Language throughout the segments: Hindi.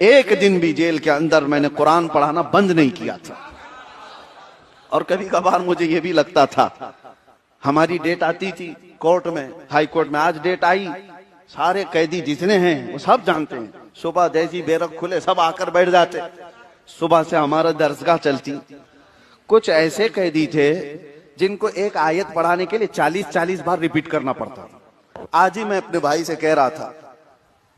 एक दिन भी जेल के अंदर मैंने कुरान पढ़ाना बंद नहीं किया था। और कभी कभार मुझे यह भी लगता था, हमारी डेट आती थी कोर्ट में, हाई कोर्ट में, आज डेट आई, सारे कैदी जितने हैं वो सब जानते हैं, सुबह जैसी बैरक खुले सब आकर बैठ जाते, सुबह से हमारा दरसगाह चलती। कुछ ऐसे कैदी थे जिनको एक आयत पढ़ाने के लिए 40-40 बार रिपीट करना पड़ता था। आज ही मैं अपने भाई से कह रहा था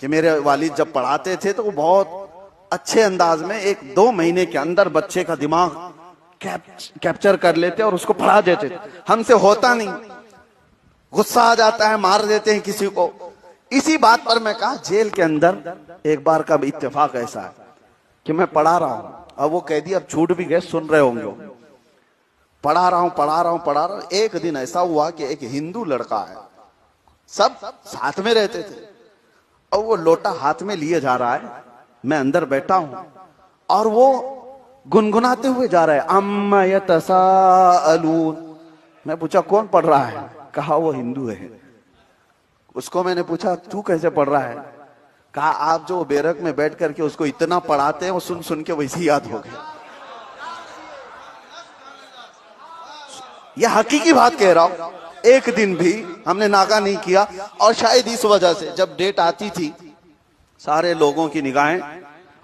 कि मेरे वालिद जब पढ़ाते थे तो वो बहुत अच्छे अंदाज में 1-2 महीने के अंदर बच्चे का दिमाग कैप्चर कर लेते और उसको पढ़ा देते थे। हमसे होता नहीं, गुस्सा आ जाता है, मार देते हैं किसी को। इसी बात पर मैं कहा, जेल के अंदर एक बार का इत्तेफाक ऐसा है कि मैं पढ़ा रहा हूं, अब वो कैदी अब छूट भी गए, सुन रहे होंगे, पढ़ा रहा हूं। एक दिन ऐसा हुआ कि एक हिंदू लड़का है, सब साथ में रहते थे, और वो लोटा हाथ में लिए जा रहा है, मैं अंदर बैठा हूं और वो गुनगुनाते हुए जा रहा है, अम्मा यतसाअलून। मैं पूछा कौन पढ़ रहा है? कहा वो हिंदू है। उसको मैंने पूछा तू कैसे पढ़ रहा है? कहा आप जो बैरक में बैठ करके उसको इतना पढ़ाते हैं वो सुन सुन के वैसे याद हो गया। यह हकीकी बात कह रहा हूं, एक दिन भी हमने नागा नहीं किया। और शायद इस वजह से जब डेट आती थी सारे लोगों की निगाहें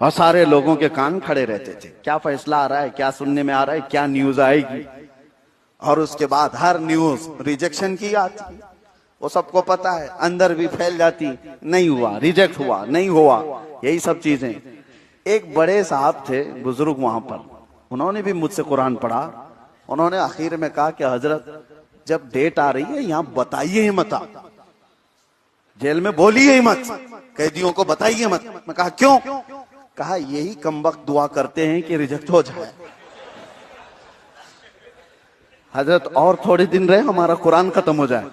और सारे लोगों के कान खड़े रहते थे, क्या फैसला आ रहा है, क्या सुनने में आ रहा है, क्या न्यूज आएगी। और उसके बाद हर न्यूज रिजेक्शन की आती, वो सबको पता है, अंदर भी फैल जाती, नहीं हुआ, रिजेक्ट हुआ, नहीं हुआ, यही सब चीजें। एक बड़े साहब थे बुजुर्ग वहां पर, उन्होंने भी मुझसे कुरान पढ़ा। उन्होंने आखिर में कहा कि हजरत जब डेट आ रही है यहां बताइए ही मत, जेल में बोलिए ही मत, कैदियों को बताइए मत। मैं कहा क्यों? कहा यही कमबख्त दुआ करते हैं कि रिजेक्ट हो जाए। हजरत और थोड़े दिन रहे, हमारा कुरान खत्म हो जाए।